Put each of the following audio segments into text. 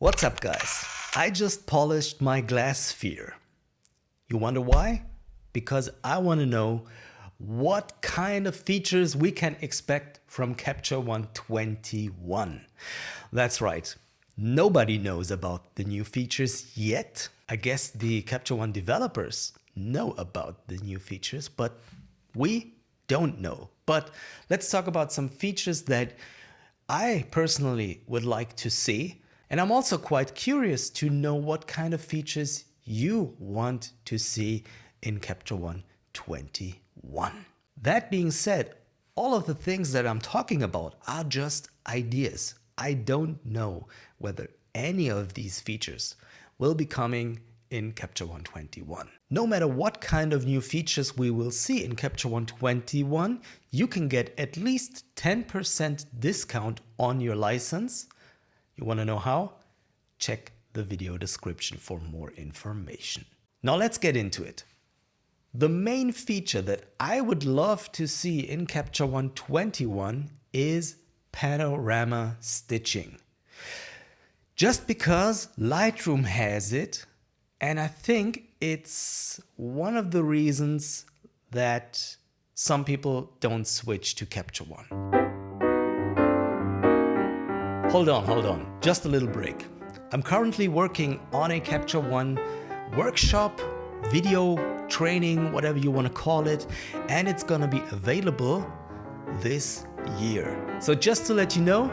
What's up, guys? I just polished my glass sphere. You wonder why? Because I want to know what kind of features we can expect from Capture One 21. That's right. Nobody knows about the new features yet. I guess the Capture One developers know about the new features, but we don't know. But let's talk about some features that I personally would like to see. And I'm also quite curious to know what kind of features you want to see in Capture One 21. That being said, all of the things that I'm talking about are just ideas. I don't know whether any of these features will be coming in Capture One 21. No matter what kind of new features we will see in Capture One 21, you can get at least 10% discount on your license. You want to know how? Check the video description for more information. Now let's get into it. The main feature that I would love to see in Capture One 21 is Panorama Stitching. Just because Lightroom has it, and I think it's one of the reasons that some people don't switch to Capture One. Hold on, just a little break. I'm currently working on a Capture One workshop, video training, whatever you want to call it, and it's gonna be available this year. So just to let you know,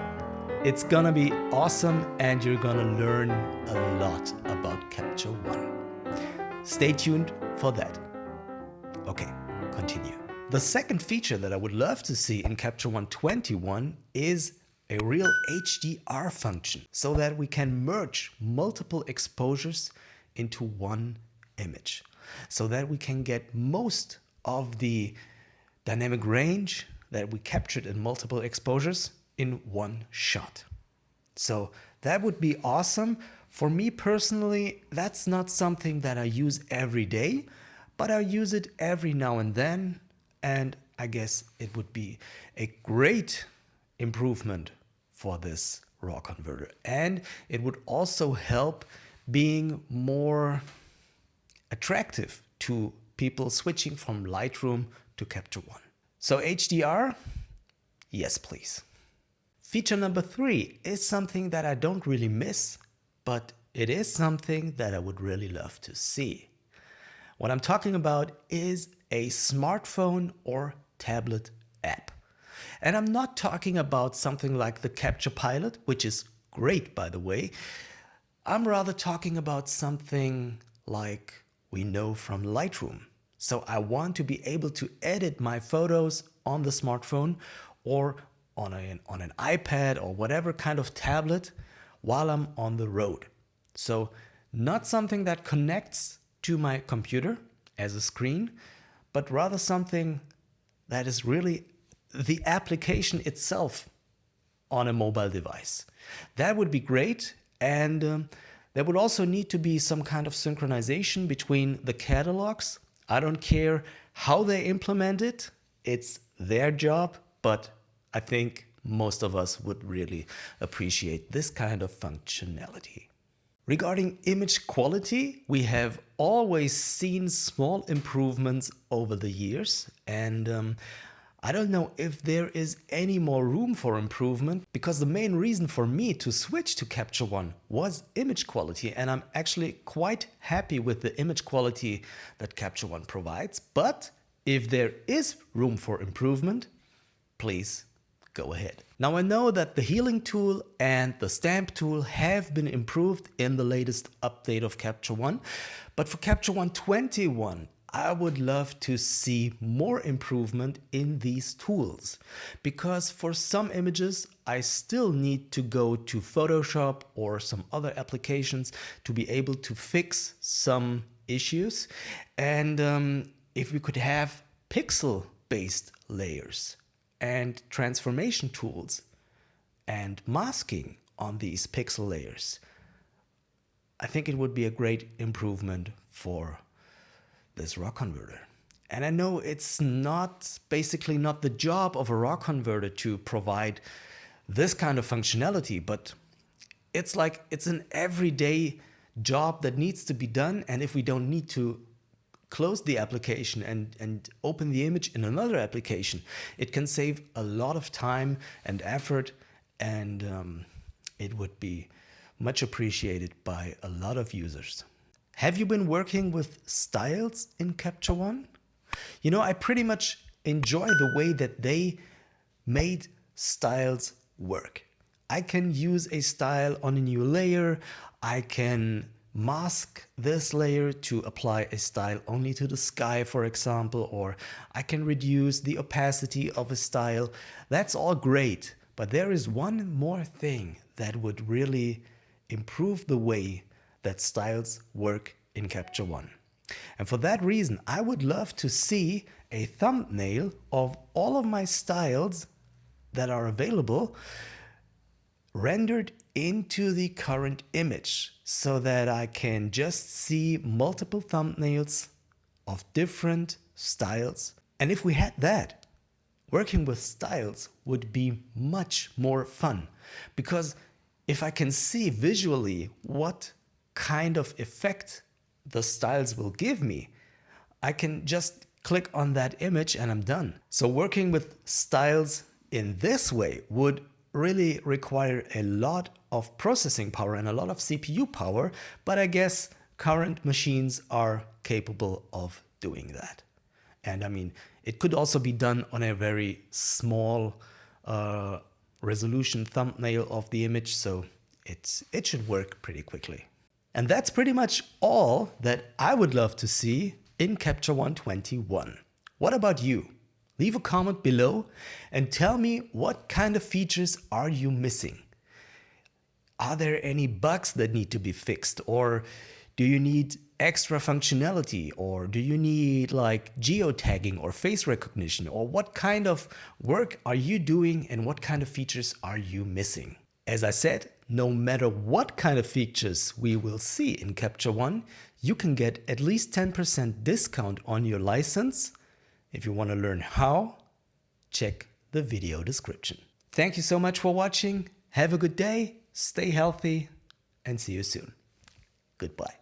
it's gonna be awesome and you're gonna learn a lot about Capture One. Stay tuned for that. Okay, continue. The second feature that I would love to see in Capture One 21 is a Real Hdr function, so that we can merge multiple exposures into one image, so that we can get most of the dynamic range that we captured in multiple exposures in one shot. So that would be awesome. For me personally, that's not something that I use every day, but I use it every now and then, and I guess it would be a great improvement for this raw converter. And it would also help being more attractive to people switching from Lightroom to Capture One. So HDR, yes please. Feature number 3 is something that I don't really miss, but it is something that I would really love to see. What I'm talking about is a smartphone or tablet app. And I'm not talking about something like the Capture Pilot, which is great by the way. I'm rather talking about something like we know from Lightroom. So I want to be able to edit my photos on the smartphone or on an iPad or whatever kind of tablet while I'm on the road. So not something that connects to my computer as a screen, but rather something that is really the application itself on a mobile device. That would be great, and there would also need to be some kind of synchronization between the catalogs. I don't care how they implement it, it's their job, but I think most of us would really appreciate this kind of functionality. Regarding image quality, we have always seen small improvements over the years, and I don't know if there is any more room for improvement, because the main reason for me to switch to Capture One was image quality, and I'm actually quite happy with the image quality that Capture One provides. But if there is room for improvement, please go ahead. Now I know that the healing tool and the stamp tool have been improved in the latest update of Capture One, but for Capture One 21, I would love to see more improvement in these tools, because for some images I still need to go to Photoshop or some other applications to be able to fix some issues. And if we could have pixel-based layers and transformation tools and masking on these pixel layers, I think it would be a great improvement for this raw converter. And I know it's basically not the job of a raw converter to provide this kind of functionality, but it's like it's an everyday job that needs to be done. And if we don't need to close the application and open the image in another application, it can save a lot of time and effort, and it would be much appreciated by a lot of users. Have you been working with styles in Capture One? You know, I pretty much enjoy the way that they made styles work. I can use a style on a new layer. I can mask this layer to apply a style only to the sky, for example, or I can reduce the opacity of a style. That's all great, but there is one more thing that would really improve the way that styles work in Capture One. And for that reason, I would love to see a thumbnail of all of my styles that are available rendered into the current image, so that I can just see multiple thumbnails of different styles. And if we had that, working with styles would be much more fun, because if I can see visually what kind of effect the styles will give me, I can just click on that image and I'm done. So working with styles in this way would really require a lot of processing power and a lot of CPU power, but I guess current machines are capable of doing that. And I mean, it could also be done on a very small resolution thumbnail of the image, so it should work pretty quickly. And that's pretty much all that I would love to see in Capture One 21. What about you? Leave a comment below and tell me, what kind of features are you missing? Are there any bugs that need to be fixed? Or do you need extra functionality? Or do you need like geotagging or face recognition? Or what kind of work are you doing and what kind of features are you missing? As I said, no matter what kind of features we will see in Capture One, you can get at least 10% discount on your license. If you want to learn how, check the video description. Thank you so much for watching. Have a good day, stay healthy, and see you soon. Goodbye.